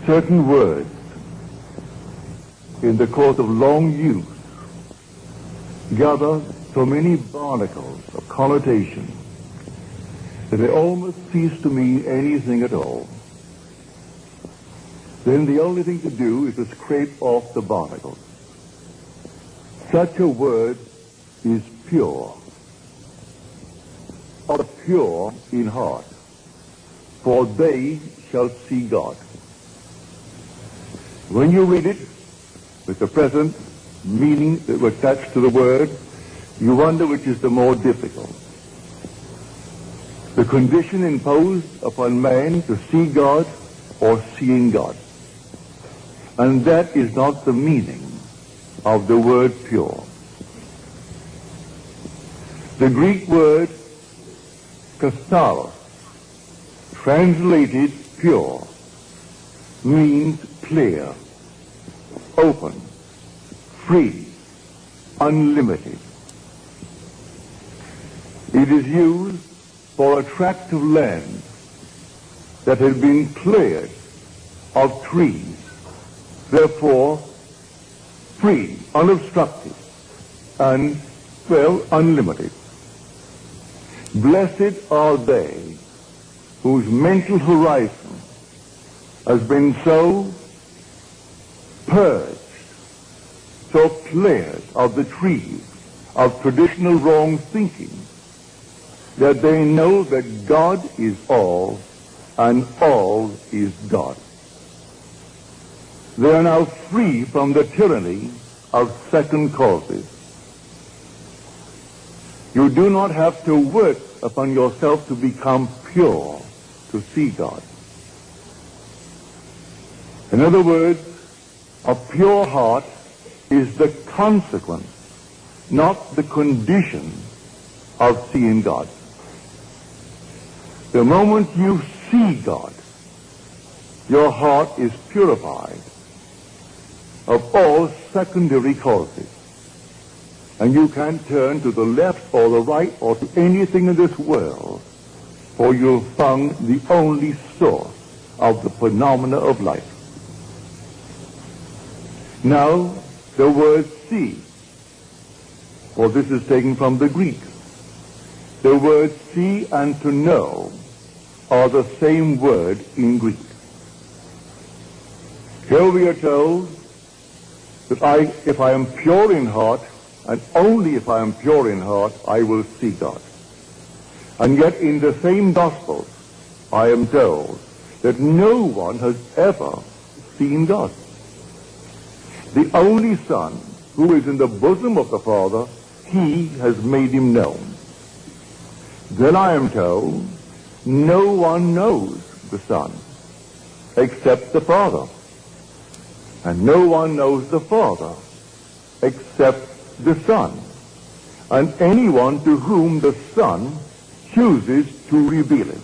certain words in the course of long use gather so many barnacles of connotation that they almost cease to mean anything at all. Then the only thing to do is to scrape off the barnacles. Such a word is pure, or pure in heart, for they shall see God. When you read it with the present meaning that was attached to the word, you wonder which is the more difficult. The condition imposed upon man to see God or seeing God. And that is not the meaning of the word pure. The Greek word katharos, translated pure, means clear, open, free, unlimited. It is used for a tract of land that has been cleared of trees, therefore free, unobstructed, and, well, unlimited. Blessed are they whose mental horizon has been so purged, so cleared of the trees of traditional wrong thinking, that they know that God is all and all is God. They are now free from the tyranny of second causes. You do not have to work upon yourself to become pure, to see God. In other words, a pure heart is the consequence, not the condition of seeing God. The moment you see God, your heart is purified of all secondary causes. And you can turn to the left or the right or to anything in this world, for you've found the only source of the phenomena of life. Now, the word see, for this is taken from the Greek. The words see and to know are the same word in Greek. Here we are told that if I am pure in heart, and only if I am pure in heart, I will see God. And yet in the same Gospels, I am told that no one has ever seen God. The only Son, who is in the bosom of the Father, he has made him known. Then I am told, no one knows the Son except the Father. And no one knows the Father except the Son, and anyone to whom the Son chooses to reveal him.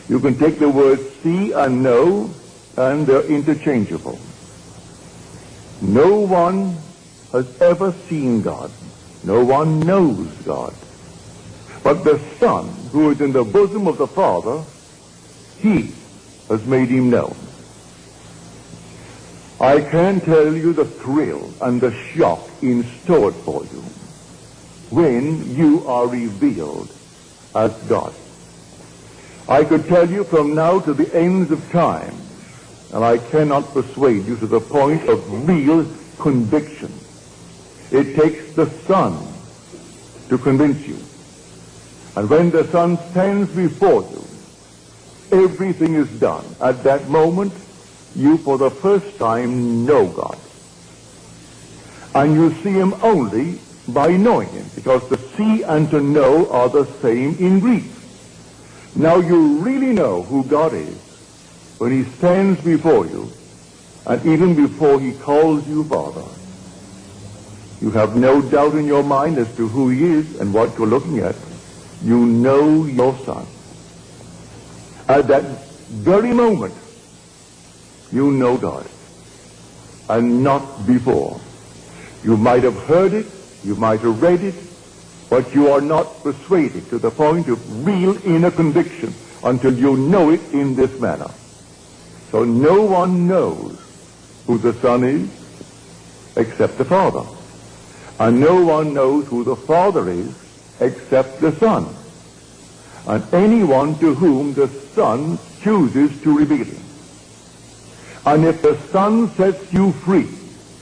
You can take the words see and know, and they're interchangeable. No one has ever seen God. No one knows God. But the Son, who is in the bosom of the Father, he has made him known. I can tell you the thrill and the shock in store for you when you are revealed as God. I could tell you from now to the ends of time, and I cannot persuade you to the point of real conviction. It takes the Son to convince you. And when the Son stands before you, everything is done. At that moment, you for the first time know God. And you see him only by knowing him, because to see and to know are the same in Greek. Now you really know who God is when he stands before you, and even before he calls you Father. You have no doubt in your mind as to who he is and what you're looking at. You know your Son. At that very moment, you know God, and not before. You might have heard it, you might have read it, but you are not persuaded to the point of real inner conviction until you know it in this manner. So no one knows who the Son is except the Father. And no one knows who the Father is except the Son. And anyone to whom the Son chooses to reveal him. And if the Son sets you free,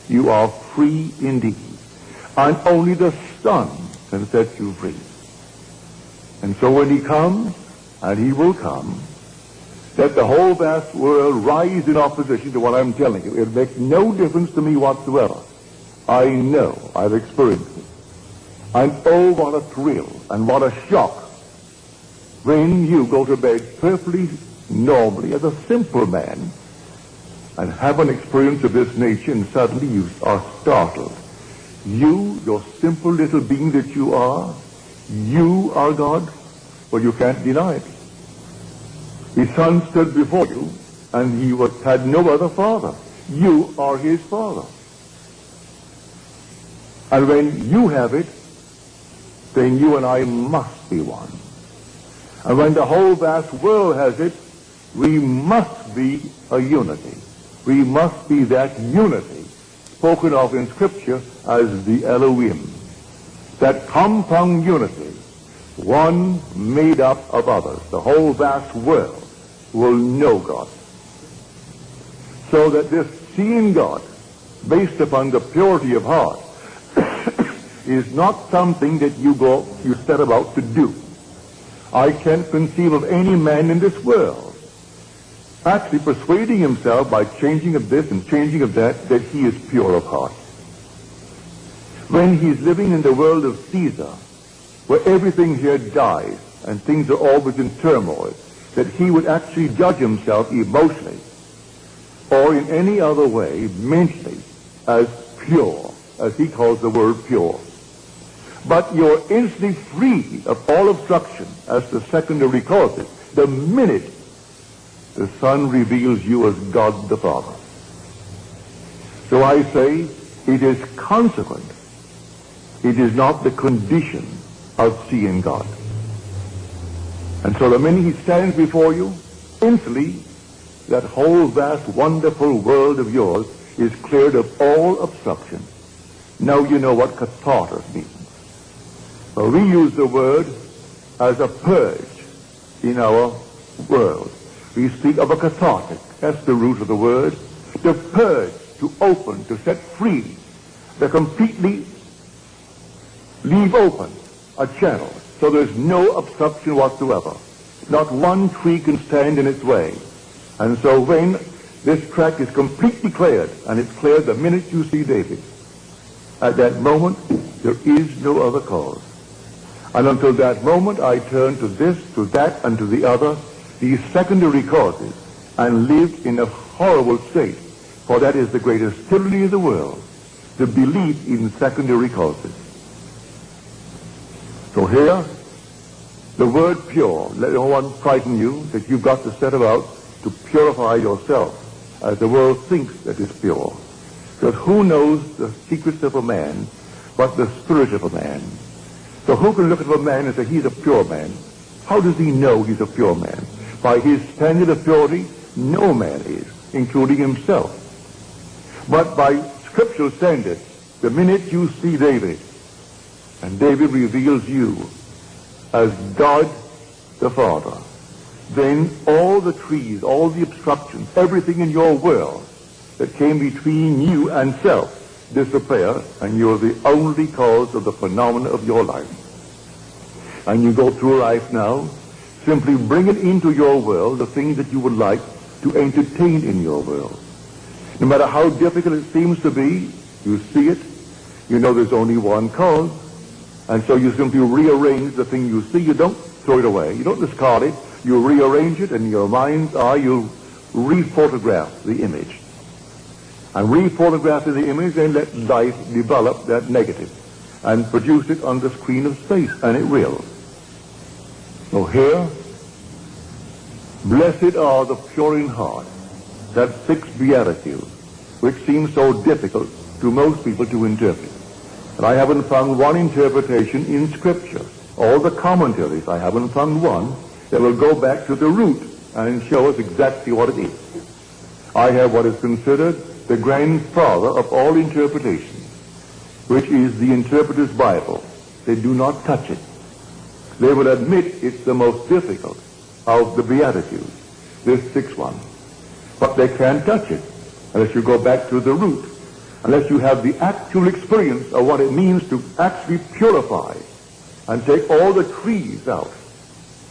you are free indeed. And only the Son can set you free. And so when he comes, and he will come, let the whole vast world rise in opposition to what I'm telling you. It makes no difference to me whatsoever. I know, I've experienced it. And oh, what a thrill and what a shock when you go to bed perfectly normally as a simple man and have an experience of this nature, and suddenly you are startled. You, your simple little being that you are God. Well, you can't deny it. His Son stood before you, and he had no other father. You are his father. And when you have it, then you and I must be one. And when the whole vast world has it, we must be a unity. We must be that unity spoken of in Scripture as the Elohim. That compound unity, one made up of others. The whole vast world will know God. So that this seeing God, based upon the purity of heart, is not something that you set about to do. I can't conceive of any man in this world actually persuading himself by changing of this and changing of that he is pure of heart. When he's living in the world of Caesar, where everything here dies and things are always in turmoil, that he would actually judge himself emotionally or in any other way, mentally, as pure, as he calls the word pure. But you're instantly free of all obstruction as to secondary causes the minute the Son reveals you as God the Father. So I say it is consequent. It is not the condition of seeing God. And so the minute he stands before you, instantly that whole vast wonderful world of yours is cleared of all obstruction. Now you know what catharsis means. Well, we use the word as a purge in our world. We speak of a cathartic. That's the root of the word. To purge, to open, to set free, to completely leave open a channel so there's no obstruction whatsoever. Not one tree can stand in its way. And so when this track is completely cleared, and it's cleared the minute you see David, at that moment there is no other cause. And until that moment I turn to this, to that, and to the other, these secondary causes, and lived in a horrible state, for that is the greatest tyranny of the world, the belief in secondary causes. So here, the word pure, let no one frighten you that you've got to set about to purify yourself, as the world thinks that is pure. Because who knows the secrets of a man but the spirit of a man? So who can look at a man and say he's a pure man? How does he know he's a pure man? By his standard of purity, no man is, including himself. But by scriptural standards, the minute you see David, and David reveals you as God the Father, then all the trees, all the obstructions, everything in your world that came between you and self disappear, and you're the only cause of the phenomena of your life. And you go through life now, simply bringing into your world the things that you would like to entertain in your world. No matter how difficult it seems to be, you see it, you know there's only one cause, and so you simply rearrange the thing you see. You don't throw it away, you don't discard it, you rearrange it, and in your mind's eye you re-photograph the image. And re-photograph the image, and let life develop that negative and produce it on the screen of space, and it will. So here, blessed are the pure in heart, that sixth beatitude, which seems so difficult to most people to interpret. And I haven't found one interpretation in Scripture. All the commentaries, I haven't found one that will go back to the root and show us exactly what it is. I have what is considered the grandfather of all interpretations, which is the Interpreter's Bible. They do not touch it. They will admit it's the most difficult of the Beatitudes, this sixth one. But they can't touch it unless you go back to the root, unless you have the actual experience of what it means to actually purify and take all the trees out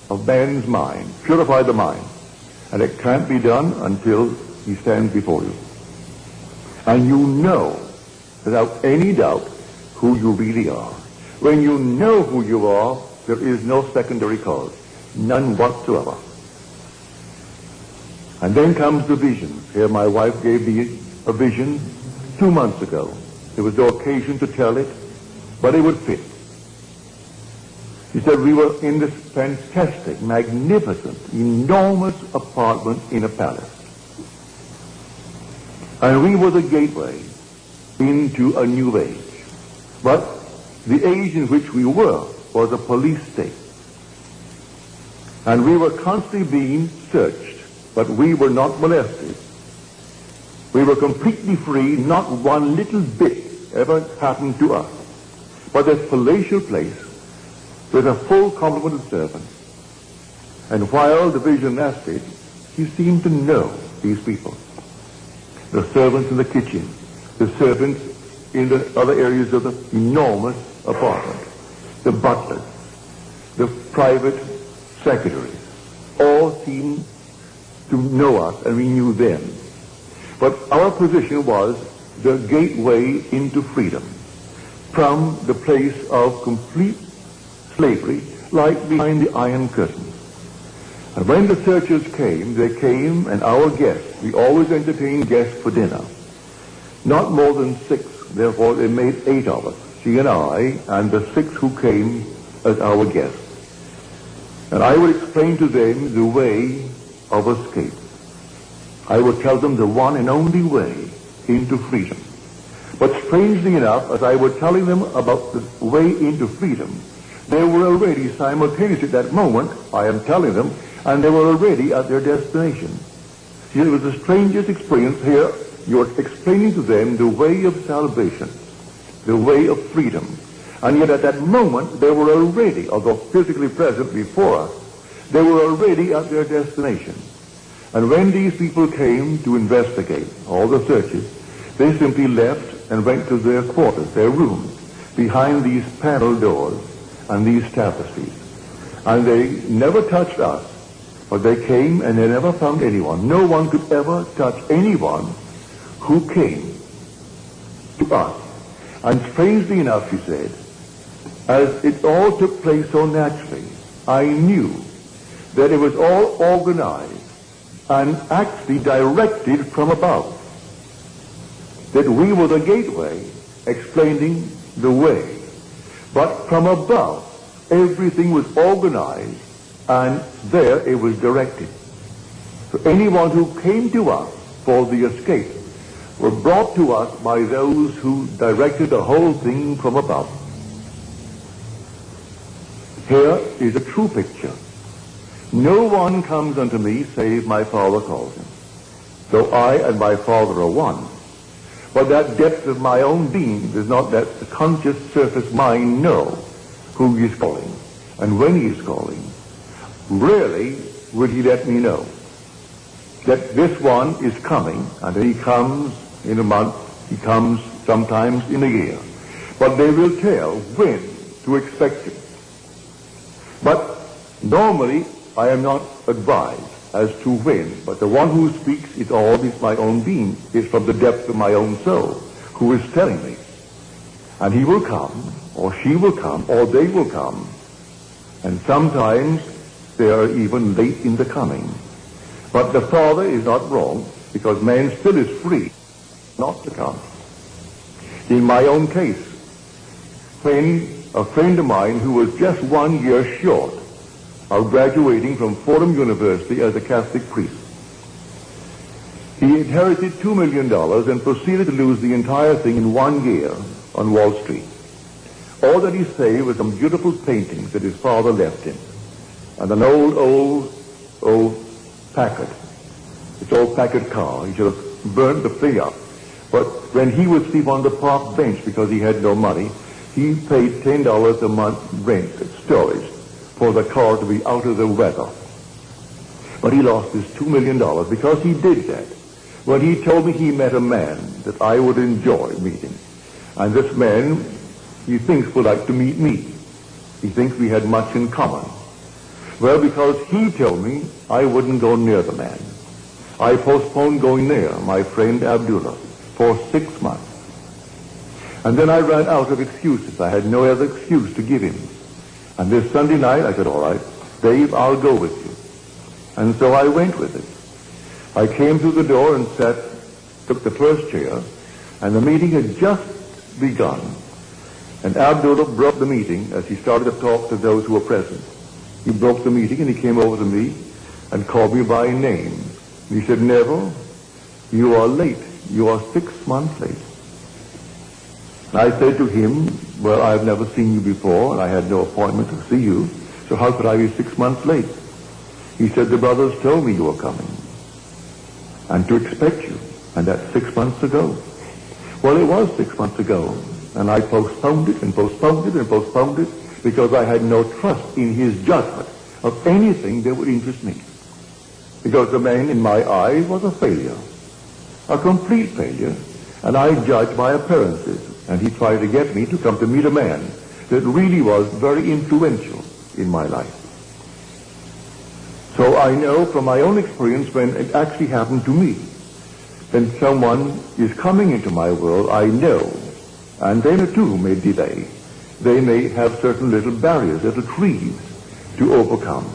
of man's mind, purify the mind. And it can't be done until he stands before you. And you know, without any doubt, who you really are. When you know who you are, there is no secondary cause, none whatsoever. And then comes the vision. Here my wife gave me a vision 2 months ago. There was no occasion to tell it, but it would fit. She said we were in this fantastic, magnificent, enormous apartment in a palace. And we were the gateway into a new age. But the age in which we were was a police state. And we were constantly being searched, but we were not molested. We were completely free, not one little bit ever happened to us. But this palatial place with a full complement of servants. And while the vision lasted, he seemed to know these people. The servants in the kitchen, the servants in the other areas of the enormous apartment, the butlers, the private secretaries, all seemed to know us, and we knew them. But our position was the gateway into freedom from the place of complete slavery, like behind the Iron Curtain. And when the searchers came, they came, and our guests, we always entertained guests for dinner, not more than 6. Therefore, they made 8 of us, she and I, and the 6 who came as our guests. And I would explain to them the way of escape. I would tell them the one and only way into freedom. But strangely enough, as I was telling them about the way into freedom, they were already simultaneously at that moment, I am telling them, and they were already at their destination. See, it was the strangest experience here. You're explaining to them the way of salvation, the way of freedom. And yet at that moment, they were already, although physically present before us, they were already at their destination. And when these people came to investigate all the searches, they simply left and went to their quarters, their rooms, behind these panel doors and these tapestries. And they never touched us, but they came and they never found anyone. No one could ever touch anyone who came to us. And strangely enough, she said, as it all took place so naturally, I knew that it was all organized and actually directed from above. That we were the gateway explaining the way. But from above, everything was organized, and there it was directed. So anyone who came to us for the escape were brought to us by those who directed the whole thing from above. Here is a true picture. No one comes unto me save my Father calls him. So I and my Father are one. But that depth of my own being does not let the conscious surface mind know who he is calling and when he is calling. Rarely would he let me know that this one is coming, and he comes in a month, he comes sometimes in a year. But they will tell when to expect him. But normally I am not advised as to when, but the one who speaks is always my own being, is from the depth of my own soul, who is telling me. And he will come, or she will come, or they will come. And sometimes they are even late in the coming. But the Father is not wrong, because man still is free not to come. In my own case, when a friend of mine who was just 1 year short of graduating from Fordham University as a Catholic priest, he inherited $2 million and proceeded to lose the entire thing in 1 year on Wall Street. All that he saved was some beautiful paintings that his father left him, and an old Packard. It's all packet car. He should have burned the thing up. But when he would sleep on the park bench because he had no money, he paid $10 a month rent at storage for the car to be out of the weather. But he lost his $2 million because he did that. When he told me he met a man that I would enjoy meeting. And this man, he thinks, would like to meet me. He thinks we had much in common. Well, because he told me I wouldn't go near the man, I postponed going near my friend Abdullah for 6 months. And then I ran out of excuses. I had no other excuse to give him. And this Sunday night, I said, all right, Dave, I'll go with you. And so I went with him. I came through the door and took the first chair, and the meeting had just begun. And Abdullah broke the meeting as he started to talk to those who were present. He broke the meeting and he came over to me and called me by name. And he said, Neville, you are late. You are 6 months late. And I said to him, well, I've never seen you before, and I had no appointment to see you, so how could I be 6 months late? He said, the brothers told me you were coming, and to expect you, and that's 6 months ago. Well, it was 6 months ago, and I postponed it and postponed it and postponed it because I had no trust in his judgment of anything that would interest me. Because the man, in my eyes, was a failure, a complete failure, and I judged by appearances. And he tried to get me to come to meet a man that really was very influential in my life. So I know from my own experience when it actually happened to me, when someone is coming into my world, I know, and they too may delay. They may have certain little barriers, little trees to overcome.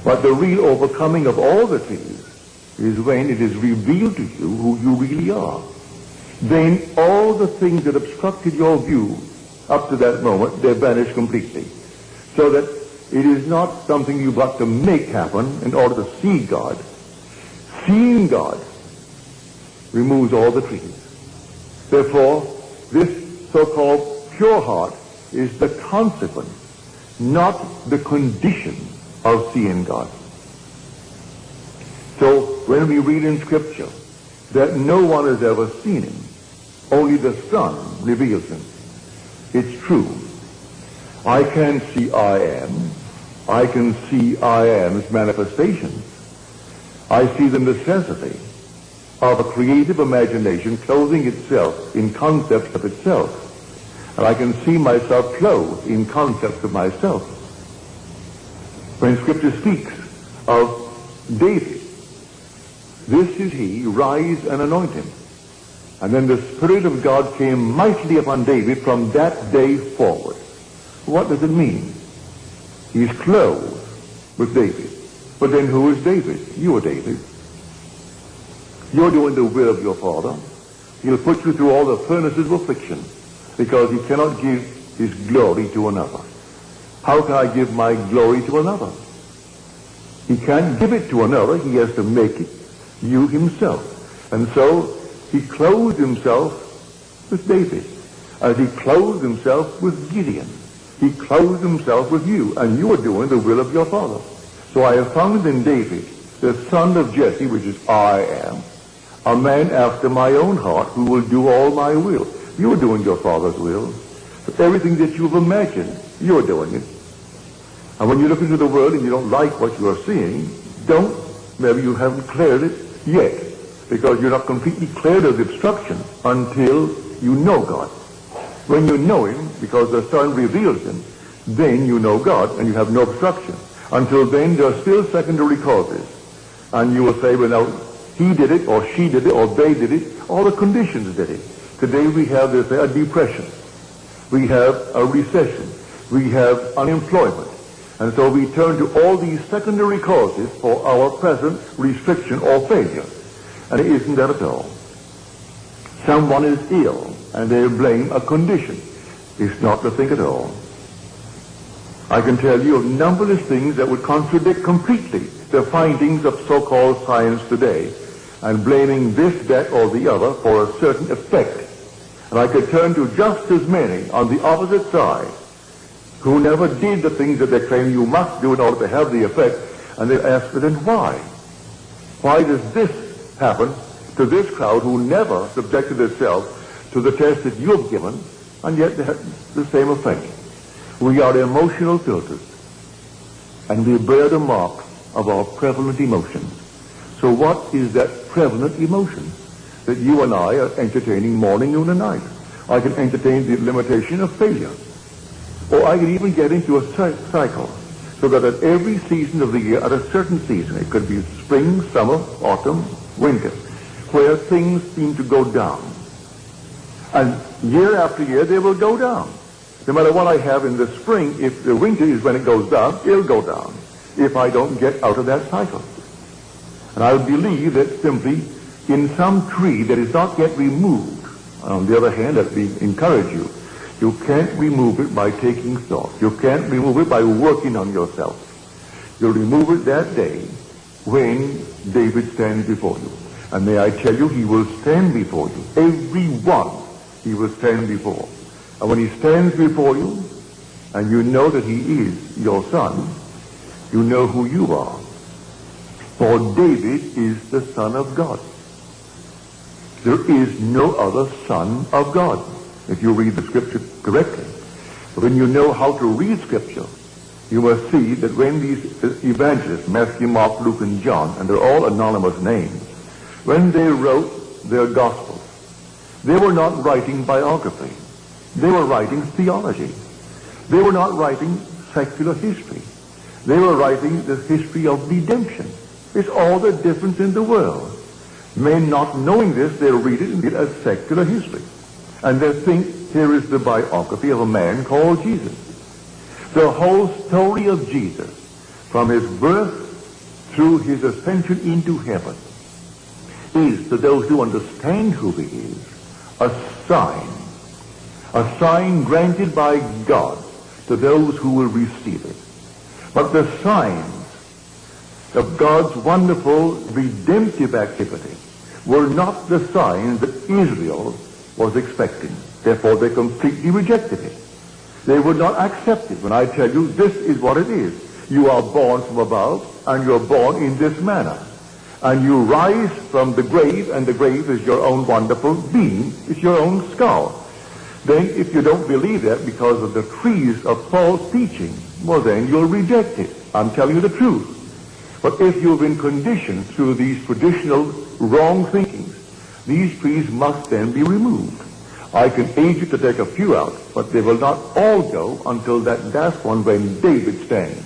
But the real overcoming of all the trees is when it is revealed to you who you really are. Then all the things that obstructed your view up to that moment, they vanish completely. So that it is not something you've got to make happen in order to see God. Seeing God removes all the trees. Therefore, this so-called pure heart is the consequence, not the condition of seeing God. So when we read in Scripture that no one has ever seen him, only the Son reveals him, it's true. I can see I am. I can see I am's manifestations. I see the necessity of a creative imagination clothing itself in concepts of itself. And I can see myself clothed in concepts of myself. When Scripture speaks of David, this is he, rise and anoint him. And then the Spirit of God came mightily upon David from that day forward. What does it mean? He's clothed with David. But then who is David? You are David. You're doing the will of your Father. He'll put you through all the furnaces of affliction because he cannot give his glory to another. How can I give my glory to another? He can't give it to another. He has to make it you himself. And so he clothed himself with David as he clothed himself with Gideon. He clothed himself with you, and you are doing the will of your Father. So I have found in David, the son of Jesse, which is I am, a man after my own heart who will do all my will. You are doing your Father's will. So everything that you've imagined, you're doing it. And when you look into the world and you don't like what you are seeing, maybe you haven't cleared it yet, because you're not completely cleared of the obstruction until you know God. When you know him, because the Son reveals him, then you know God and you have no obstruction. Until then, there are still secondary causes. And you will say, well, now, he did it, or she did it, or they did it, all the conditions did it. Today we have this, a depression. We have a recession. We have unemployment. And so we turn to all these secondary causes for our present restriction or failure. And it isn't that at all. Someone is ill, and they blame a condition. It's not the thing at all. I can tell you of numberless things that would contradict completely the findings of so-called science today, and blaming this, that, or the other for a certain effect. And I could turn to just as many on the opposite side who never did the things that they claim you must do in order to have the effect, and they ask, then why? Why does this happen to this crowd who never subjected itself to the test that you have given, and yet they have the same effect? We are emotional filters, and we bear the mark of our prevalent emotions. So what is that prevalent emotion that you and I are entertaining morning, noon, and night? I can entertain the limitation of failure. Or I can even get into a cycle, so that at every season of the year, at a certain season, it could be spring, summer, autumn, winter, where things seem to go down. And year after year, they will go down. No matter what I have in the spring, if the winter is when it goes down, it'll go down if I don't get out of that cycle. And I believe that simply in some tree that is not yet removed, on the other hand, let me encourage you, you can't remove it by taking thought. You can't remove it by working on yourself. You'll remove it that day when David stands before you. And may I tell you, he will stand before you. Every one he will stand before. And when he stands before you, and you know that he is your son, you know who you are. For David is the Son of God. There is no other Son of God, if you read the Scripture correctly. But when you know how to read Scripture, you must see that when these evangelists, Matthew, Mark, Luke, and John, and they're all anonymous names, when they wrote their Gospels, they were not writing biography. They were writing theology. They were not writing secular history. They were writing the history of redemption. It's all the difference in the world. Men not knowing this, they read it as secular history. And they think here is the biography of a man called Jesus. The whole story of Jesus, from his birth through his ascension into heaven, is, to those who understand who he is, a sign granted by God to those who will receive it. But the signs of God's wonderful redemptive activity were not the signs that Israel was expecting. Therefore, they completely rejected it. They would not accept it. When I tell you, this is what it is. You are born from above, and you're born in this manner. And you rise from the grave, and the grave is your own wonderful being. It's your own skull. Then, if you don't believe that because of the trees of false teaching, well, then you'll reject it. I'm telling you the truth. But if you've been conditioned through these traditional wrong thinkings, these trees must then be removed. I can aid you to take a few out, but they will not all go until that last one when David stands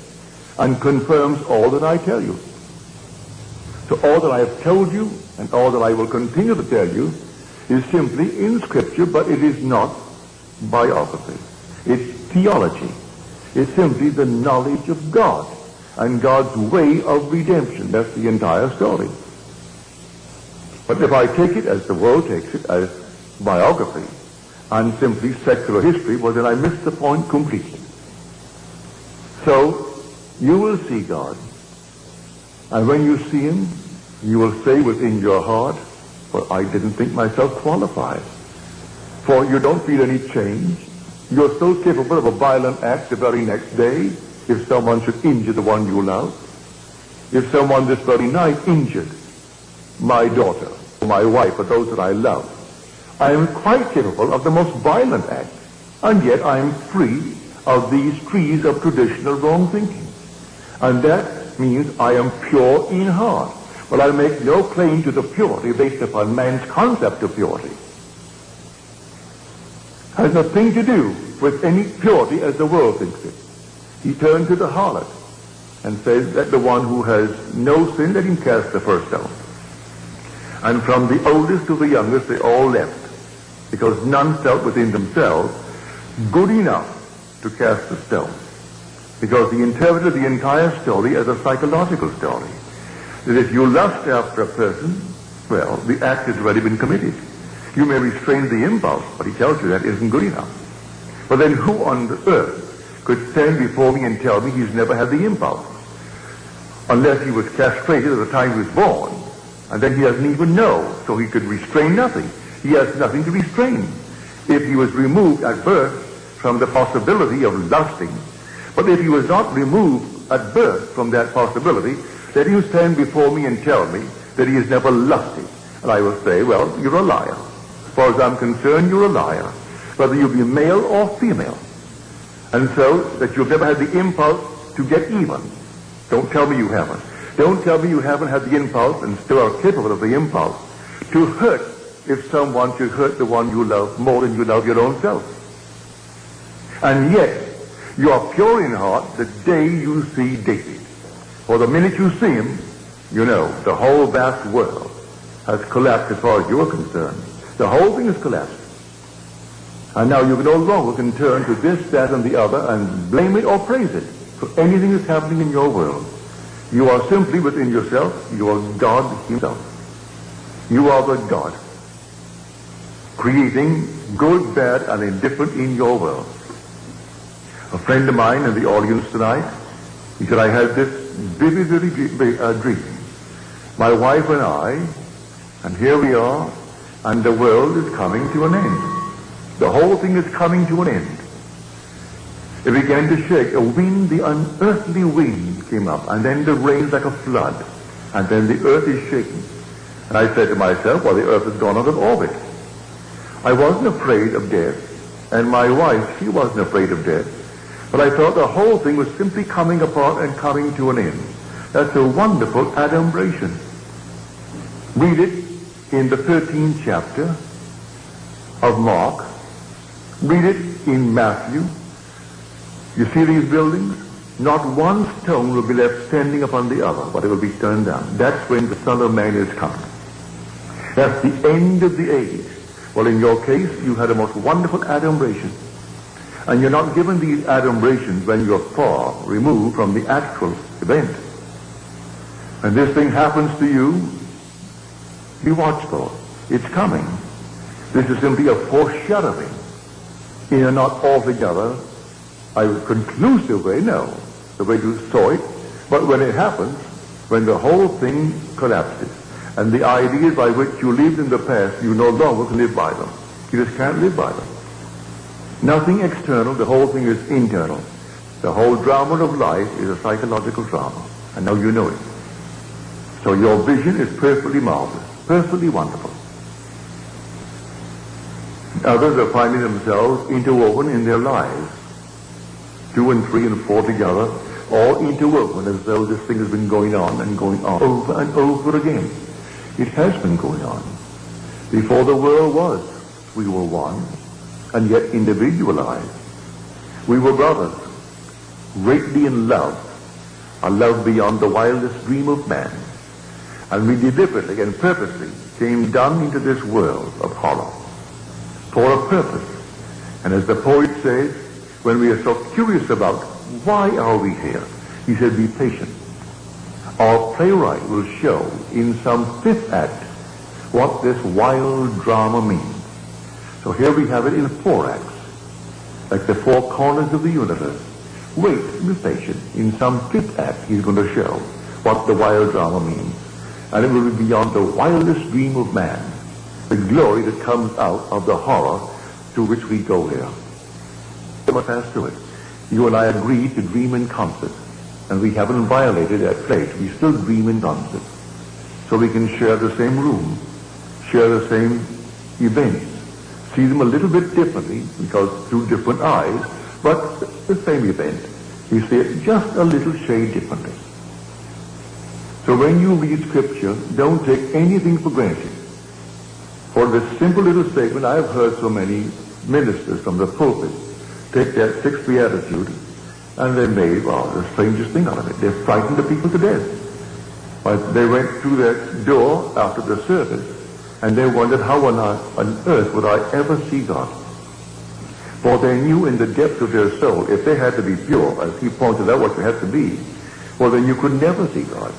and confirms all that I tell you. So all that I have told you and all that I will continue to tell you is simply in Scripture, but it is not biography. It's theology. It's simply the knowledge of God and God's way of redemption. That's the entire story. But if I take it as the world takes it, as biography, and simply secular history, well, then I miss the point completely. So, you will see God, and when you see him, you will say within your heart, well, I didn't think myself qualified. For you don't feel any change. You're so capable of a violent act the very next day, if someone should injure the one you love. If someone this very night injured my daughter, or my wife, or those that I love, I am quite capable of the most violent act, and yet I am free of these trees of traditional wrong thinking. And that means I am pure in heart. But I make no claim to the purity based upon man's concept of purity. Has nothing to do with any purity as the world thinks it. He turned to the harlot and says, let the one who has no sin, let him cast the first stone. And from the oldest to the youngest, they all left, because none felt within themselves good enough to cast the stone. Because he interpreted the entire story as a psychological story. That if you lust after a person, well, the act has already been committed. You may restrain the impulse, but he tells you that isn't good enough. But then who on the earth could stand before me and tell me he's never had the impulse? Unless he was castrated at the time he was born, and then he doesn't even know, so he could restrain nothing. He has nothing to restrain. If he was removed at birth from the possibility of lusting, but if he was not removed at birth from that possibility, let you stand before me and tell me that he has never lusted. And I will say, well, you're a liar. As far as I'm concerned, you're a liar, whether you be male or female. And so that you've never had the impulse to get even. Don't tell me you haven't. Don't tell me you haven't had the impulse and still are capable of the impulse to hurt if someone should hurt the one you love more than you love your own self. And yet, you are pure in heart the day you see David. For the minute you see him, you know the whole vast world has collapsed as far as you are concerned. The whole thing has collapsed. And now you no longer can turn to this, that, and the other and blame it or praise it for anything that's happening in your world. You are simply within yourself. You are God himself. You are the God creating good, bad, and indifferent in your world. A friend of mine in the audience tonight, he said, I had this vivid dream. My wife and I, and here we are, and the world is coming to an end. The whole thing is coming to an end. It began to shake. A wind, the unearthly wind came up, and then the rain like a flood, and then the earth is shaking. And I said to myself, well, the earth has gone out of orbit. I wasn't afraid of death, and my wife, she wasn't afraid of death. But I thought the whole thing was simply coming apart and coming to an end. That's a wonderful adumbration. Read it in the 13th chapter of Mark. Read it in Matthew. You see these buildings? Not one stone will be left standing upon the other, but it will be turned down. That's when the Son of Man is coming. That's the end of the age. Well, in your case, you had a most wonderful adumbration. And you're not given these adumbrations when you're far removed from the actual event. And this thing happens to you, be watchful. It's coming. This is simply a foreshadowing in a not altogether a conclusive way, no, the way you saw it. But when it happens, when the whole thing collapses, and the ideas by which you lived in the past, you no longer can live by them. You just can't live by them. Nothing external, the whole thing is internal. The whole drama of life is a psychological drama. And now you know it. So your vision is perfectly marvelous, perfectly wonderful. Others are finding themselves interwoven in their lives. 2 and 3 and 4 together, all interwoven as though this thing has been going on over and over again. It has been going on. Before the world was, we were one, and yet individualized. We were brothers, greatly in love, a love beyond the wildest dream of man. And we deliberately and purposely came down into this world of horror for a purpose. And as the poet says, when we are so curious about why are we here, he said, be patient. Our playwright will show in some 5th act what this wild drama means. So here we have it in 4 acts, like the 4 corners of the universe. Wait, be patient. In some 5th act, he's going to show what the wild drama means. And it will be beyond the wildest dream of man, the glory that comes out of the horror to which we go here. We must pass through it. You and I agreed to dream in concert, and we haven't violated that pledge. We still dream in concert. So we can share the same room, share the same events, see them a little bit differently because through different eyes, but the same event. You see it just a little shade differently. So when you read Scripture, don't take anything for granted. For this simple little statement, I have heard so many ministers from the pulpit take that 6th beatitude and they made, the strangest thing out of it. They frightened the people to death. But they went through that door after the service and they wondered how on earth would I ever see God. For they knew in the depths of their soul, if they had to be pure, as he pointed out what you had to be, well then you could never see God.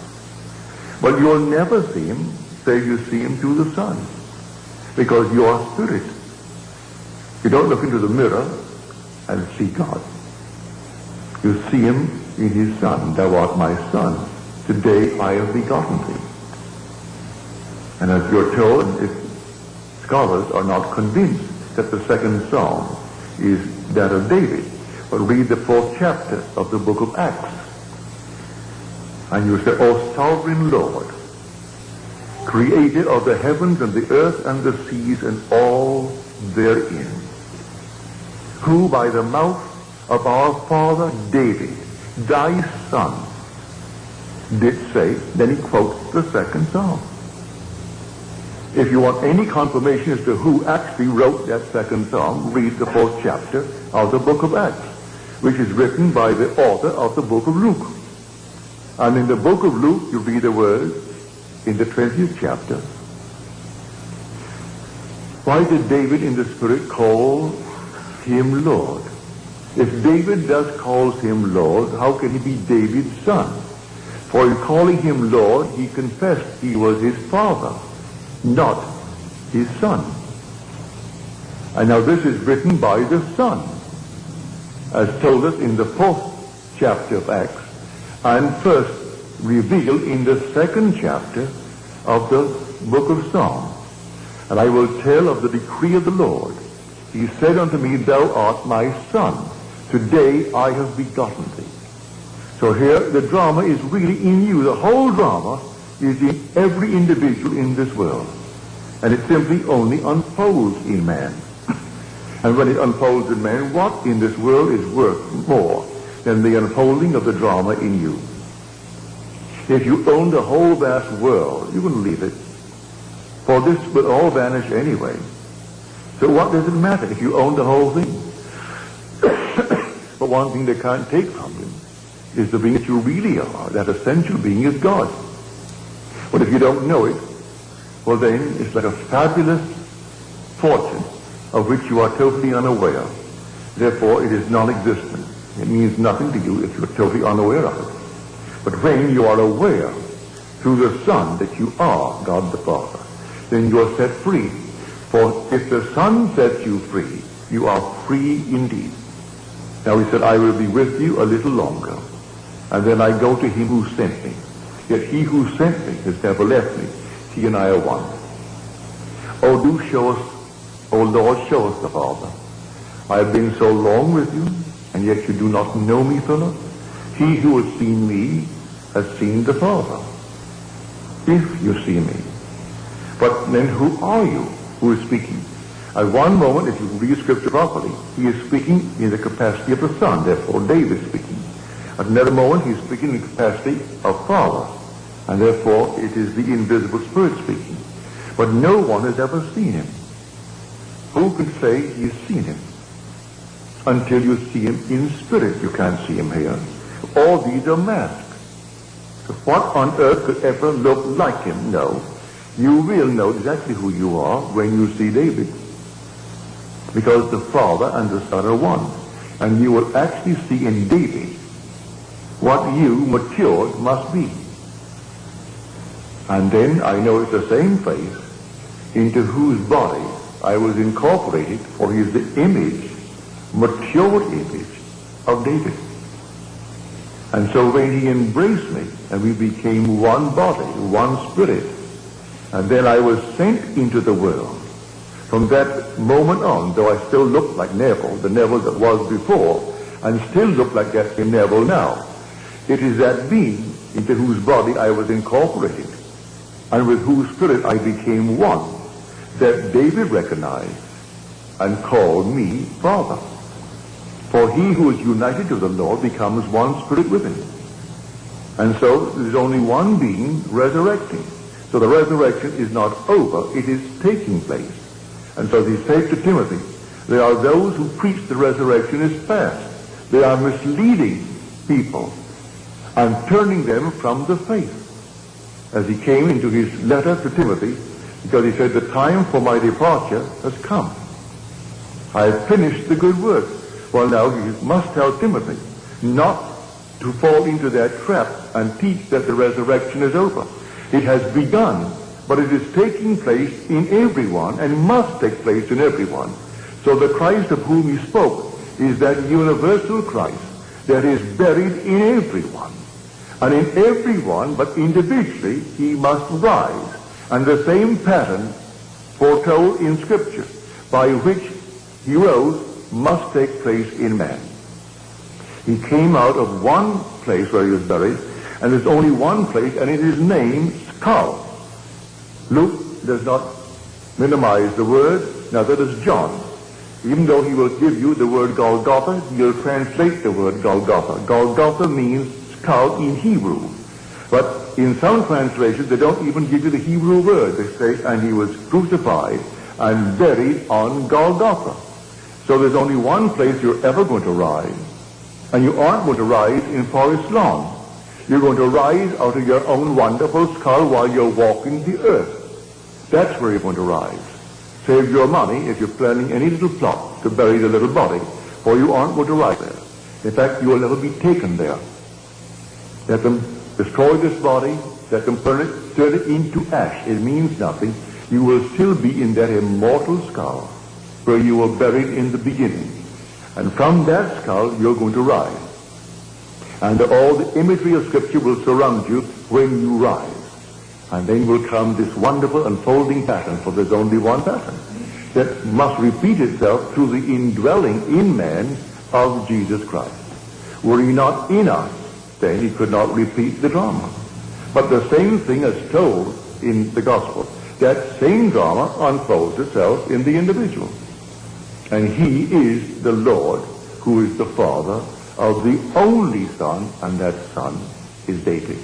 But you'll never see him, say you see him through the sun. Because you are spirit. You don't look into the mirror and see God. You see him in his Son. Thou art my Son. Today I have begotten thee. And as you're told, if scholars are not convinced that the 2nd Psalm is that of David, but read the 4th chapter of the book of Acts. And you say, O sovereign Lord, creator of the heavens and the earth and the seas and all therein, who by the mouth of our father David, thy son, did say, then he quotes the second psalm. If you want any confirmation as to who actually wrote that second psalm, read the 4th chapter of the book of Acts, which is written by the author of the book of Luke. And in the book of Luke, you read the words in the 20th chapter. Why did David in the Spirit call him Lord? If David thus calls him Lord, how can he be David's son? For in calling him Lord, he confessed he was his father, not his son. And now this is written by the Son, as told us in the 4th chapter of Acts, and first revealed in the 2nd chapter of the book of Psalms. And I will tell of the decree of the Lord. He said unto me, thou art my son. Today I have begotten thee. So here the drama is really in you. The whole drama is in every individual in this world. And it simply only unfolds in man. And when it unfolds in man, what in this world is worth more than the unfolding of the drama in you? If you own the whole vast world, you wouldn't leave it. For this would all vanish anyway. So what does it matter if you own the whole thing? But one thing they can't take from you is the being that you really are. That essential being is God. But if you don't know it, well then it's like a fabulous fortune of which you are totally unaware. Therefore it is non-existent. It means nothing to you if you're totally unaware of it. But when you are aware through the Son that you are God the Father, then you are set free. For if the Son sets you free, you are free indeed. Now he said, I will be with you a little longer, and then I go to him who sent me. Yet he who sent me has never left me. He and I are one. Oh, do show us, oh Lord, show us the Father. I have been so long with you, and yet you do not know me, Philip. He who has seen me has seen the Father. If you see me. But then who are you who is speaking? At one moment, if you read Scripture properly, he is speaking in the capacity of the Son, therefore David is speaking. At another moment, he is speaking in the capacity of Father, and therefore it is the invisible Spirit speaking. But no one has ever seen him. Who can say he has seen him? Until you see him in spirit, you can't see him here. All these are masks. So what on earth could ever look like him? No. You will know exactly who you are when you see David. Because the Father and the Son are one. And you will actually see in David what you, matured, must be. And then I know it's the same face into whose body I was incorporated, for he is the image, matured image of David. And so when he embraced me, and we became one body, one spirit, and then I was sent into the world. From that moment on, though I still looked like Neville, the Neville that was before, and still look like that same Neville now, it is that being into whose body I was incorporated, and with whose spirit I became one, that David recognized and called me Father. For he who is united to the Lord becomes one spirit with him. And so there's only one being resurrecting. So the resurrection is not over, it is taking place. And so he said to Timothy, there are those who preach the resurrection is past. They are misleading people and turning them from the faith. As he came into his letter to Timothy, because he said, the time for my departure has come. I have finished the good work. Well, now he must tell Timothy not to fall into that trap and teach that the resurrection is over. It has begun, but it is taking place in everyone and must take place in everyone. So the Christ of whom he spoke is that universal Christ that is buried in everyone. And in everyone, but individually, he must rise. And the same pattern foretold in Scripture by which he rose must take place in man. He came out of one place where he was buried, and there's only one place, and it is named skull. Luke does not minimize the word, neither does John. Even though he will give you the word Golgotha, he'll translate the word Golgotha. Golgotha means skull in Hebrew. But in some translations, they don't even give you the Hebrew word. They say, and he was crucified and buried on Golgotha. So there's only one place you're ever going to rise. And you aren't going to rise in Forest Lawn. You're going to rise out of your own wonderful skull while you're walking the earth. That's where you're going to rise. Save your money if you're planning any little plot to bury the little body, for you aren't going to rise there. In fact, you will never be taken there. Let them destroy this body, let them turn it into ash. It means nothing. You will still be in that immortal skull where you were buried in the beginning. And from that skull, you're going to rise. And all the imagery of Scripture will surround you when you rise. And then will come this wonderful unfolding pattern, for there's only one pattern, that must repeat itself through the indwelling in man of Jesus Christ. Were he not in us, then he could not repeat the drama. But the same thing is told in the gospel. That same drama unfolds itself in the individual. And he is the Lord who is the Father of the only Son, and that Son is David.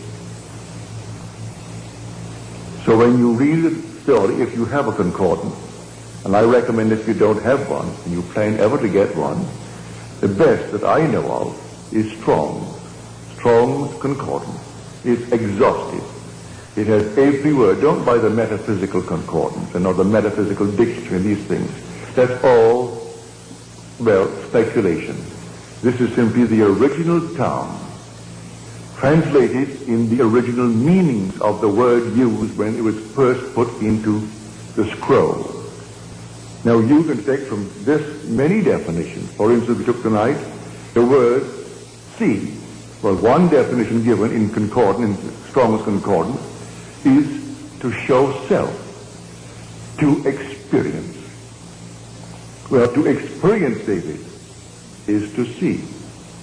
So when you read the story, if you have a concordance, and I recommend if you don't have one, and you plan ever to get one, the best that I know of is Strong's Concordance. It's exhaustive. It has every word. Don't buy the metaphysical concordance and not the metaphysical dictionary and these things. That's all, well, speculation. This is simply the original term, translated in the original meanings of the word used when it was first put into the scroll. Now you can take from this many definitions. For instance, we took tonight the word see. Well, one definition given in concordance, in Strong's Concordance, is to show self, to experience. Well, to experience, David, is to see.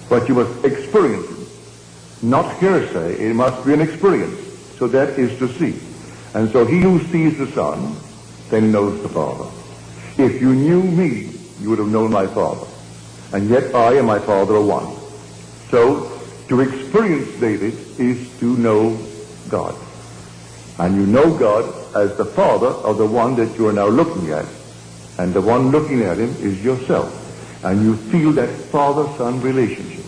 But you must experience it. Not hearsay, it must be an experience. So that is to see. And so he who sees the Son then knows the Father. If you knew me, you would have known my Father. And yet I and my Father are one. So to experience, David, is to know God. And you know God as the Father of the one that you are now looking at. And the one looking at him is yourself. And you feel that father-son relationship.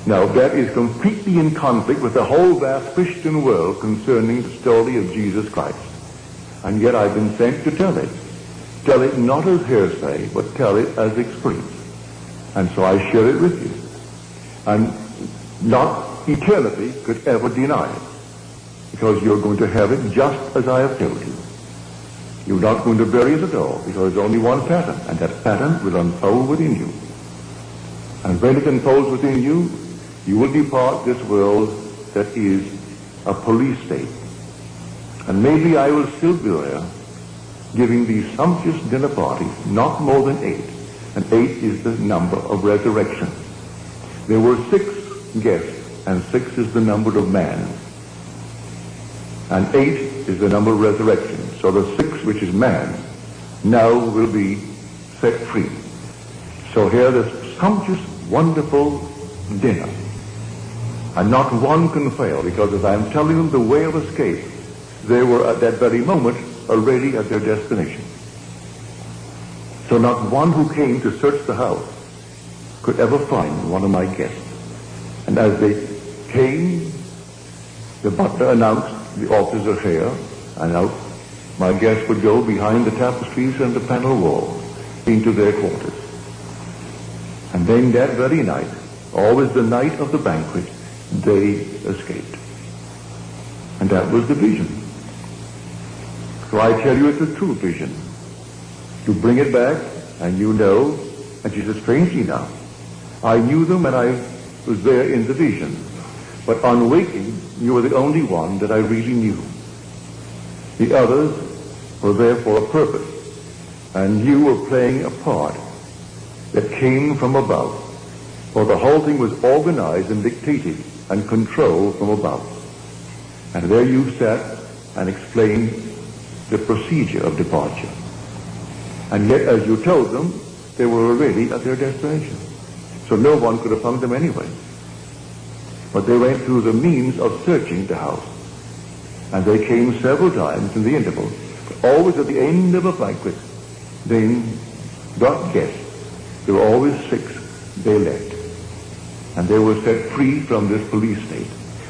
Now, that is completely in conflict with the whole vast Christian world concerning the story of Jesus Christ. And yet I've been sent to tell it. Tell it not as hearsay, but tell it as experience. And so I share it with you. And not eternity could ever deny it. Because you're going to have it just as I have told you. You're not going to bury it at all, because there's only one pattern, and that pattern will unfold within you. And when it unfolds within you, you will depart this world that is a police state. And maybe I will still be there, giving these sumptuous dinner parties, not more than 8. And 8 is the number of resurrection. There were 6 guests, and 6 is the number of man. And 8 is the number of resurrection. So the 6, which is man, now will be set free. So here this sumptuous, wonderful dinner. And not one can fail, because as I am telling them the way of escape, they were at that very moment already at their destination. So not one who came to search the house could ever find one of my guests. And as they came, the butler announced the officers are here, and now my guests would go behind the tapestries and the panel walls into their quarters. And then that very night, always the night of the banquet, they escaped. And that was the vision. So I tell you, it's a true vision. You bring it back, and you know, and she said, strangely enough, I knew them and I was there in the vision. But on waking, you were the only one that I really knew. The others were there for a purpose, and you were playing a part that came from above. For the whole thing was organized and dictated and controlled from above. And there you sat and explained the procedure of departure. And yet, as you told them, they were already at their destination. So no one could have found them anyway. But they went through the means of searching the house. And they came several times in the interval, but always at the end of a banquet. Then got guests. There were always 6. They left. And they were set free from this police state.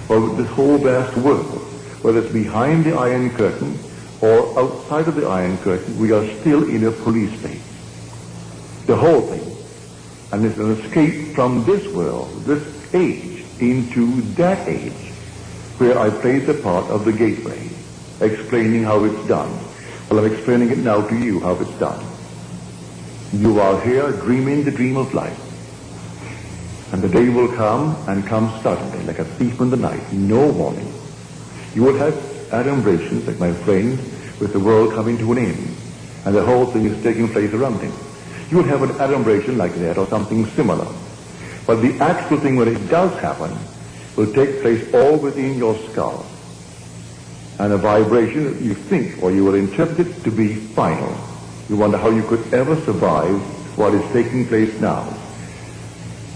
Well, this whole vast world, whether it's behind the Iron Curtain or outside of the Iron Curtain, we are still in a police state. The whole thing. And it's an escape from this world, this age, into that age, where I played the part of the gateway, explaining how it's done. Well, I'm explaining it now to you, how it's done. You are here dreaming the dream of life. And the day will come, and come suddenly, like a thief in the night, no warning. You will have adumbrations, like my friend, with the world coming to an end, and the whole thing is taking place around him. You will have an adumbration like that, or something similar. But the actual thing, when it does happen, will take place all within your skull. And a vibration that you think, or you will interpret it to be final. You wonder how you could ever survive what is taking place now.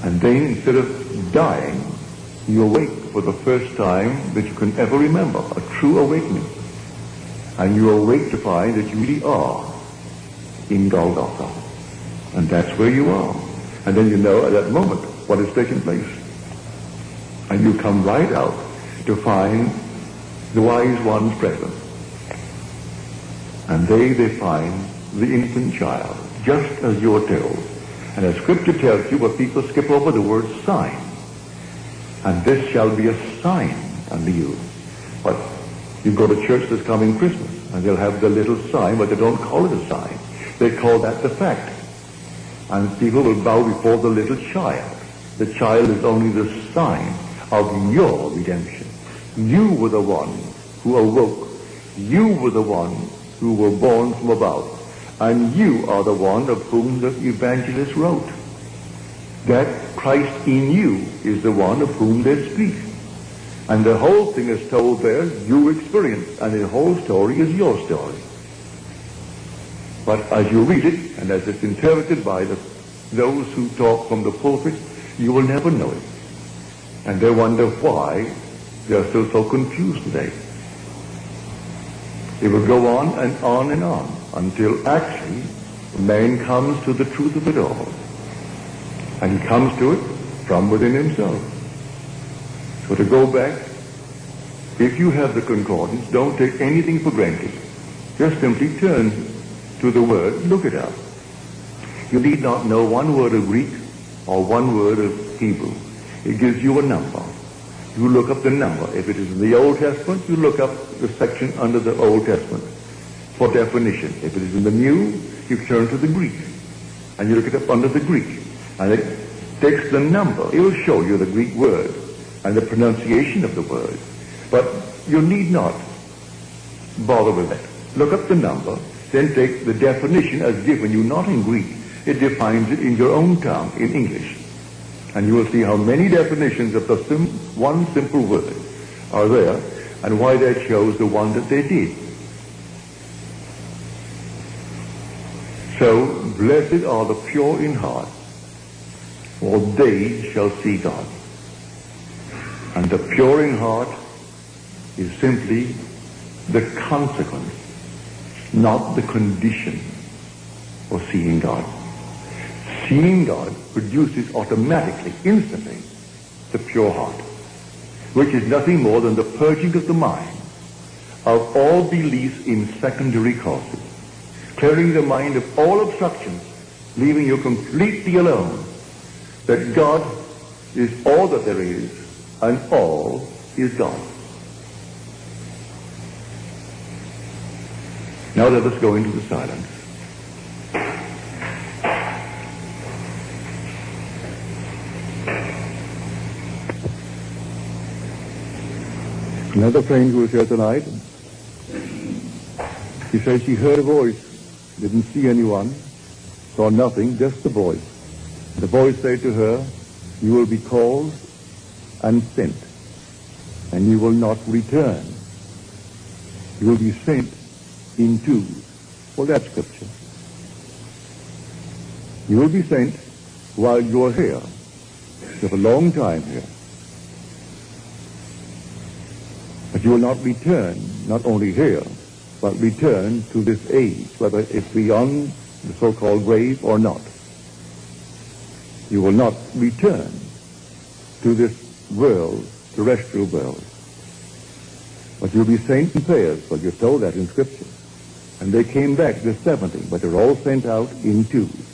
And then, instead of dying, you awake for the first time that you can ever remember, a true awakening. And you awake to find that you really are in Golgotha. And that's where you are. And then you know at that moment what is taking place. And you come right out to find the wise ones present. And they find the infant child, just as you're told. And as Scripture tells you, but people skip over the word sign. And this shall be a sign unto you. But you go to church this coming Christmas, and they'll have the little sign, but they don't call it a sign. They call that the fact. And people will bow before the little child. The child is only the sign of your redemption. You were the one who awoke. You were the one who were born from above. And you are the one of whom the evangelist wrote. That Christ in you is the one of whom they speak. And the whole thing is told there, you experience. And the whole story is your story. But as you read it, and as it's interpreted by those who talk from the pulpit, you will never know it. And they wonder why they are still so confused today. It will go on and on and on until actually man comes to the truth of it all. And he comes to it from within himself. So to go back, if you have the concordance, don't take anything for granted. Just simply turn to the word, look it up. You need not know one word of Greek or one word of Hebrew. It gives you a number. You look up the number. If it is in the Old Testament, you look up the section under the Old Testament for definition. If it is in the New, you turn to the Greek, and you look it up under the Greek. And it takes the number. It will show you the Greek word and the pronunciation of the word. But you need not bother with that. Look up the number, then take the definition as given you, not in Greek. It defines it in your own tongue, in English. And you will see how many definitions of the one simple word are there, and why they chose the one that they did. So, blessed are the pure in heart, for they shall see God. And the pure in heart is simply the consequence, not the condition for seeing God. Seeing God produces automatically, instantly, the pure heart, which is nothing more than the purging of the mind of all beliefs in secondary causes, clearing the mind of all obstructions, leaving you completely alone, that God is all that there is, and all is God. Now let us go into the silence. Another friend who was here tonight, she said she heard a voice, didn't see anyone, saw nothing, just the voice. The voice said to her, you will be called and sent, and you will not return. You will be sent in twos. Well, that's Scripture. You will be sent while you're here. You have a long time here. But you will not return, not only here, but return to this age, whether it's beyond the so-called grave or not. You will not return to this world, terrestrial world. But you'll be saints and pairs, well, you're told that in Scripture. And they came back, the 70, but they're all sent out in twos.